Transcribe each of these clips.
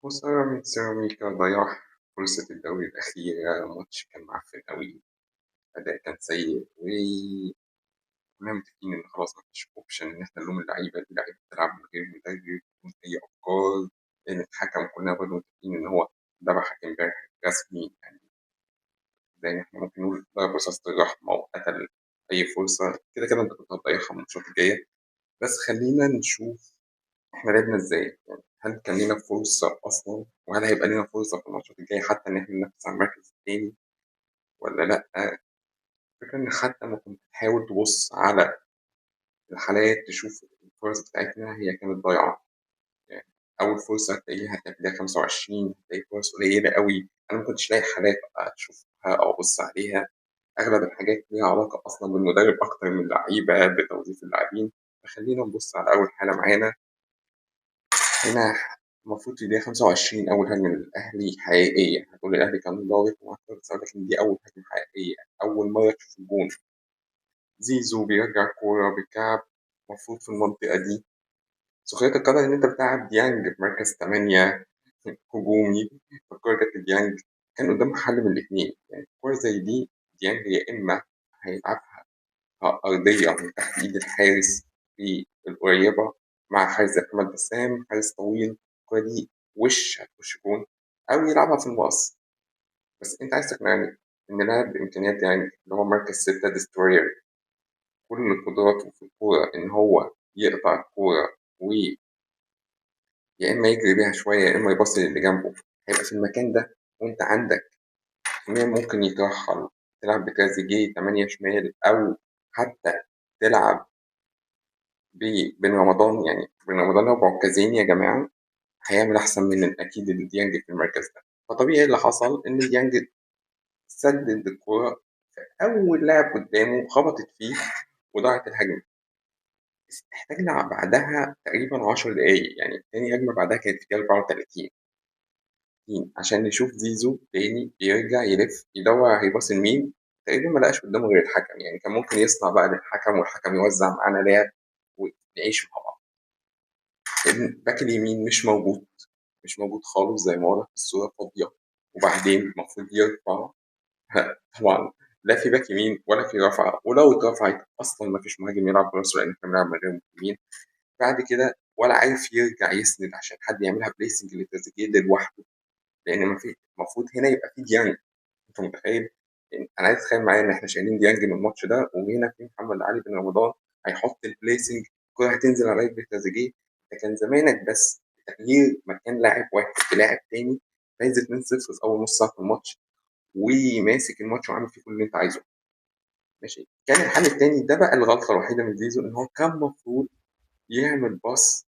خسارة من سيراميكا ضياع فرصة الدوري الأخيرة. ماتش كان معفن أوي، الأداء كان سيء وكنا متفقين إن خلاص مفيش أوبشن إن إحنا نلوم اللعيبة دي، لعيبة بتلعب من غير مدرب بدون أي أفكار، لأن الحكم كنا برضه متفقين إن هو ذبح امبارح رسمي، يعني زي ما إحنا ممكن نقول ضرب رصاصة الرحمة وقتل أي فرصة. كده كده أنت كنت هتضيعها من الماتشات الجاية. بس خلينا نشوف إحنا لعبنا إزاي، يعني هل كان لينا فرصة أصلا، وهل هيبقى لينا فرصة في الماتشات الجاية حتى إن إحنا ننافس على المركز التاني ولا لأ. الفكرة إن حتى ما كنت تحاول تبص على الحالات تشوف الفرص بتاعتنا هي كانت ضايعة. يعني أول فرصة هتلاقي فيها 25، هتلاقي فرص قليلة قوي. أنا ما كنتش لاقي حالات أشوفها أو أبص عليها. أغلب الحاجات ليها علاقة أصلا بالمدرب أكتر من اللعيبة، بتوظيف اللاعبين. فخلينا نبص على أول حالة معانا هنا. المفروض في الدقيقة 25 أول هجمة للأهلي حقيقية. هتقول الأهلي كان ضاغط ومعطل، بس أقول لك إن دي أول هجمة حقيقية، أول مرة تشوف الجون. زيزو بيرجع كورة بالكعب، المفروض في المنطقة دي. سخرية القدر إن أنت بتلعب ديانج في مركز 8 هجومي، فالكورة جت لديانج. كان قدامه حل من الاتنين، يعني كورة زي دي ديانج يا إما هيلعبها أرضية من تحت إيد الحارس في القريبة مع حارس زي محمد بسام، حارس طويل. الكورة دي وش هتخش جون، أو يلعبها في المقص. بس أنت عايز تقنعني إن لاعب بإمكانيات يعني اللي هو مركز 6 ديستروير، كل قدراته في الكورة إن هو يقطع الكورة ويا إما يجري بيها شوية يا إما يبصي للي جنبه، هيبقى في المكان ده. وأنت عندك كمان ممكن يترحل، تلعب بتريزيجيه 8 شمال، أو حتى تلعب بن رمضان. يعني بن رمضان لو بعكازين يا جماعة هيعمل أحسن من أكيد الديانج في المركز ده. فطبيعي اللي حصل إن الديانج سدد الكورة، أول لاعب قدامه خبطت فيه وضاعت الهجمة. احتاجنا بعدها تقريبا 10 دقايق، يعني تاني هجمة بعدها كانت في الدقيقة 34 عشان نشوف زيزو تاني بيرجع يلف يدور هيباصي لمين. تقريبا ما لقاش قدامه غير الحكم، يعني كان ممكن يصنع بقى للحكم والحكم يوزع معانا لاعب ونعيش مع بعض. الباك اليمين مش موجود خالص، زي ما واضح في الصورة فاضية. وبعدين المفروض يرفع طبعا لا في باك يمين ولا في رفعة، ولو اترفعت أصلا ما فيش مهاجم يلعب براسه لأن احنا بنلعب من غير مهاجمين. بعد كده ولا عارف يرجع يسند عشان حد يعملها بليسنج لتريزيجيه لوحده، لأن ما في المفروض هنا يبقى في ديانج. أنت متخيل؟ يعني أنا عايز أتخيل معايا إن إحنا شايلين ديانج من الماتش ده، وهنا في محمد علي بن رمضان هيحط البليسنج، الكورة هتنزل على رجل تريزيجيه. ده كان زمانك بس تغيير مكان لاعب واحد بلاعب تاني، فايز 2-0 في أول نص ساعة في الماتش، وماسك الماتش وعامل فيه كل اللي أنت عايزه. ماشي. كان الحل التاني ده بقى الغلطة الوحيدة من زيزو، إن هو كان المفروض يعمل باص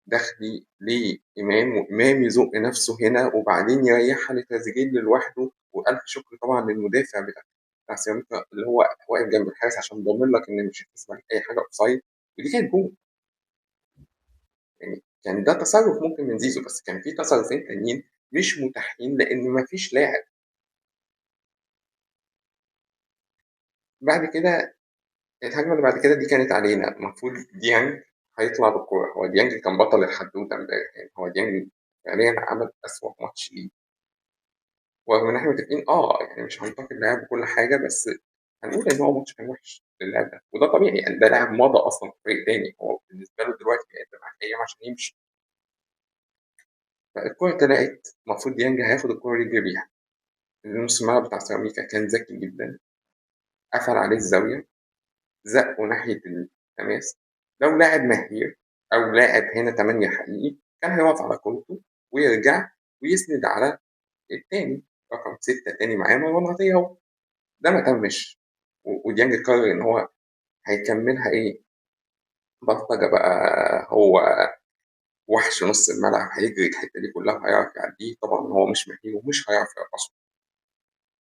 داخلي لإمام، وإمام يزق نفسه هنا وبعدين يريحها لتريزيجيه لوحده. وألف شكر طبعا للمدافع بتاع سيراميكا اللي هو واقف جنب الحارس عشان ضامن لك إن مش هتسمع أي حاجة أوفسايد. ودي كانت جول. يعني ده تصرف ممكن من زيزو، بس كان في تصرفين تانيين مش متاحين لأن مفيش لاعب. بعد كده الهجمة اللي بعد كده دي كانت علينا. المفروض ديانج هيطلع بالكورة. هو ديانج كان بطل الحدوتة امبارح، يعني هو ديانج فعليا عمل أسوأ ماتش ليه. ورغم إن إحنا متفقين يعني مش هنتقد اللاعب وكل حاجة، بس هنقول إن هو ماتش كان وحش للاعب ده، وده طبيعي. يعني ده لاعب مضى أصلا في فريق تاني، هو بالنسبة له دلوقتي بيقدم على أيام عشان يمشي. فالكورة طلعت، المفروض ديانج هياخد الكورة يجري بيها. نص الملعب بتاع سيراميكا كان ذكي جدا، قفل عليه الزاوية، زقه ناحية التماس. لو لاعب مهير أو لاعب هنا 8 حقيقي كان هيقف على كورته ويرجع ويسند على التاني، رقم 6 تاني معاه مروان عطية أهو. ده ما تمش. وديانج قرر إن هو هيكملها إيه، بلطجة بقى. هو وحش نص الملعب، هيجري الحتة دي كلها وهيعرف يعديه. طبعا هو مش مهير ومش هيعرف يرقصه،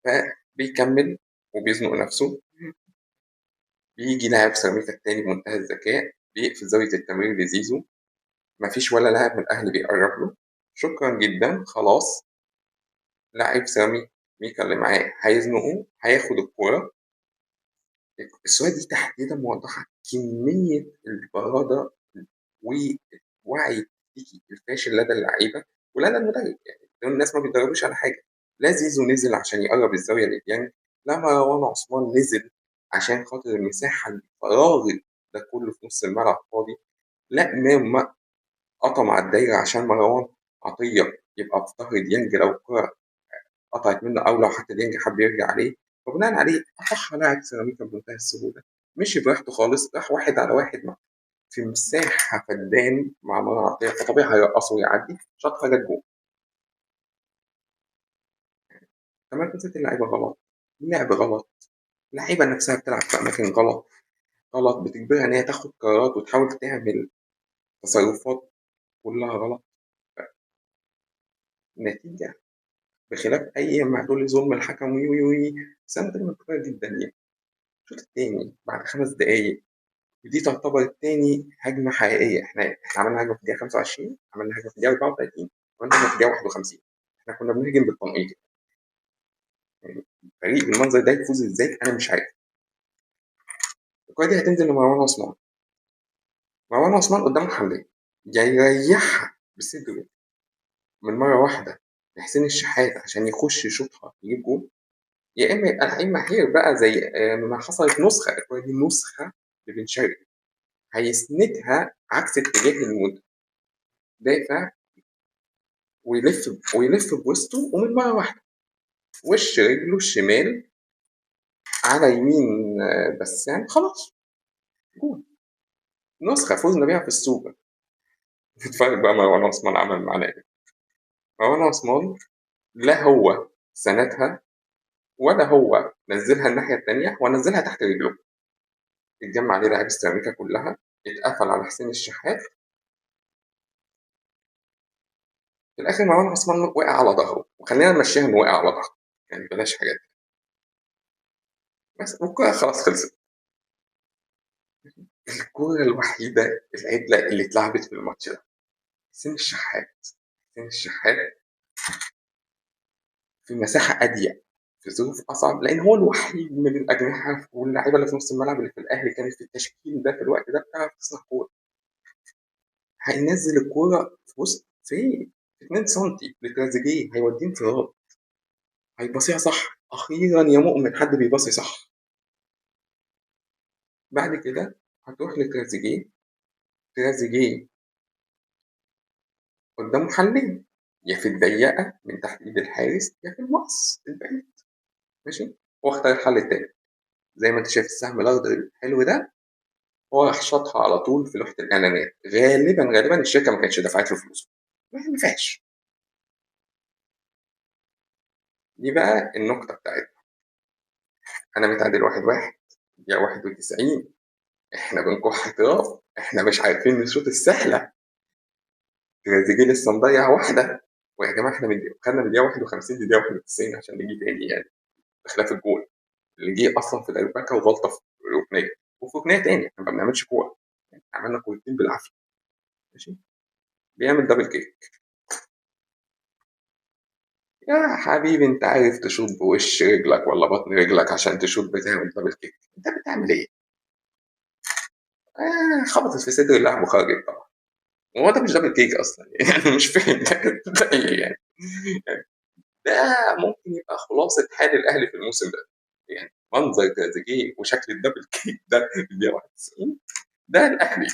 فبيكمل وبيزنق نفسه. بيجي لاعب سيراميكا التاني بمنتهى الذكاء بيقفل زاوية التمرير لزيزو. مفيش ولا لاعب من الأهلي بيقرب له. شكرا جدا خلاص. لاعب سيراميكا اللي معاه هيزنقه، هياخد الكورة. الصورة دي تحديدا موضحة كمية البرادة والوعي التكتيكي الفاشل لدى اللعيبة. ولنا المدرب، يعني دول الناس ما بيتدربوش على حاجة. لا زيزو نزل عشان يقرب الزاوية لديانج، لا مروان عثمان نزل عشان خاطر المساحة الفراغ ده كله في نص الملعب فاضي، لا ما قطم على الدايرة عشان مروان عطية يبقى في ظهر ديانج لو الكرة قطعت منه، أو لو حتى ديانج حب يرجع عليه. فبناء عليه أصح لاعب سيراميكا بمنتهى السهولة، مشي براحته خالص، راح واحد على واحد في مساحة فدان مع مروان عطية، فطبيعي هيرقصه ويعدي، شاط جت جول. تمركزات اللعيبة غلط، اللعب غلط، اللعيبة نفسها بتلعب في أماكن غلط، غلط بتجبرها إن هي تاخد قرارات وتحاول تعمل تصرفات كلها غلط. نتيجة بخلاف أي ما هتقول لي ظلم الحكم وي وي وي، بس أنا كده منطقية جدا يعني. الشوط التاني بعد 5 دقايق، ودي تعتبر تاني هجمة حقيقية. إحنا عملنا هجمة في الدقيقة 25، عملنا هجمة في الدقيقة 34، عملنا هجمة في الدقيقة 51. إحنا كنا بنهجم بالتنقيط، يعني فريق بالمنظر ده يفوز إزاي أنا مش عارف. الكورة دي هتنزل لمروان عثمان، مروان عثمان قدامه حلين: يا يريحها بصدره من مرة واحدة لحسين الشحات عشان يخش يشوطها يجيب جول، يا إما يبقى لعيب مهير بقى زي ما حصلت نسخة، الكورة دي نسخة لبن شرقي، هيسندها عكس اتجاه المدافع ويلف بوسطه، ومن مرة واحدة وش رجله الشمال على يمين بسام، خلاص جول. نسخة فوزنا بيها في السوبر. تتفرج بقى مروان عثمان عمل معانا ايه. مروان عثمان لا هو سندها، ولا هو نزلها الناحية التانية ونزلها تحت رجله، اتجمع عليه لاعب السيراميكا كلها، اتقفل على حسين الشحات. في الآخر مروان عثمان وقع على ظهره، وخلينا نمشيها إنه وقع على ظهره، يعني بلاش حاجات. بس والكورة خلاص خلصت. الكورة الوحيدة العدلة اللي اتلعبت في الماتش ده حسين الشحات. حسين الشحات في مساحة أضيق، في ظروف أصعب، لأن هو الوحيد من الأجنحة واللاعيبة اللي في نص الملعب اللي في الأهلي كانت في التشكيل ده في الوقت ده بتعرف تصنع كورة. هينزل الكورة في وسط في 2 سنتي لتريزيجيه، هيوديه انفراد، هيباصيها صح. أخيرا يا مؤمن حد بيباصي صح. بعد كده هتروح لتريزيجيه، تريزيجيه قدامه حلين: يا في الضيقة من تحت إيد الحارس، يا في المقص البعيد. ماشي، هو اختار الحل التاني. زي ما أنت شايف السهم الأخضر الحلو ده، هو راح شاطها على طول في لوحة الإعلانات. غالبا الشركة ما كانتش دفعت له فلوس، ما ينفعش. دي بقى النقطة بتاعتنا. أنا متعادل 1-1، دقيقة 91، إحنا بنكح احتراف، إحنا مش عارفين نشوط السهلة، تريزيجيه لسه مضيع واحدة. ويا جماعة إحنا خدنا من دقيقة 51 لدقيقة 91 عشان نيجي تاني يعني، بخلاف الجول اللي جه أصلا في الأربكة وغلطة في ركنية، وفي ركنية تاني إحنا ما بنعملش كورة، يعني عملنا كورتين بالعافية. ماشي، بيعمل دبل كيك. يا حبيبي انت عارف تشوط بوش رجلك ولا بطن رجلك عشان تشوط بتعمل دبل كيك؟ انت بتعمل ايه؟ خبطت في صدر اللاعب وخرجت طبعا. هو ده مش دبل كيك اصلا يعني مش فاهم ده ايه يعني. ده ممكن يبقى خلاصة حال الاهلي في الموسم ده، يعني منظر تريزيجيه وشكل الدبل كيك ده في الدقيقة 91، ده الاهلي،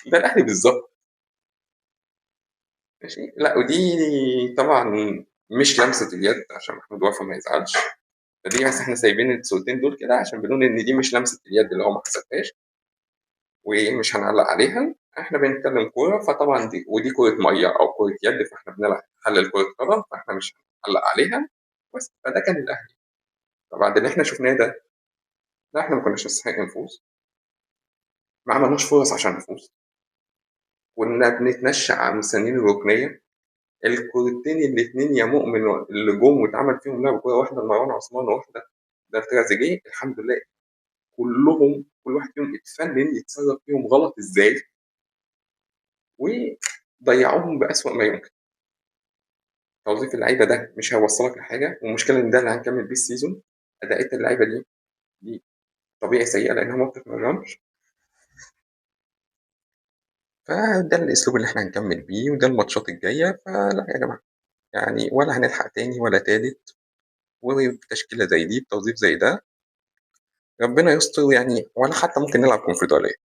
ده الاهلي بالظبط. ماشي، لا ودي طبعا مش لمسة اليد عشان محمود وفا ما يزعلش. فدي بس احنا سايبين الصورتين دول كده عشان بنقول ان دي مش لمسه اليد اللي هو ما حسبهاش، ومش هنعلق عليها. احنا بنتكلم كوره، فطبعا ودي كوره ميه او كوره يد، فاحنا بنلعب حلل كوره قدم، فاحنا مش هنعلق عليها. بس فده كان الاهلي. فبعد اللي احنا شفناه ده، لا احنا ما كناش نستحق نفوز، ما عملناش فرص عشان نفوز، كنا بنتنشأ على مستنيين الركنيه. الكورتين الاثنين يا مؤمن اللي جم واتعمل فيهم لعب كوره، واحده لمروان عثمان وواحده لتريزيجيه، الحمد لله كلهم كل واحد فيهم اتفنن يتصرف فيهم غلط ازاي، وضيعوهم بأسوأ ما يمكن. توظيف اللعيبه ده مش هيوصلك لحاجه، والمشكله ان ده اللي هنكمل بيه السيزون. اداءات اللعيبه دي طبيعي سيئه لانها ما بتتمرنش. فده الاسلوب اللي احنا هنكمل بيه، وده الماتشات الجايه. فلا يا جماعه، يعني ولا هنلحق تاني ولا تالت، وبتشكيلة زي دي بتوظيف زي ده ربنا يستر يعني، ولا حتى ممكن نلعب كونفدرالية.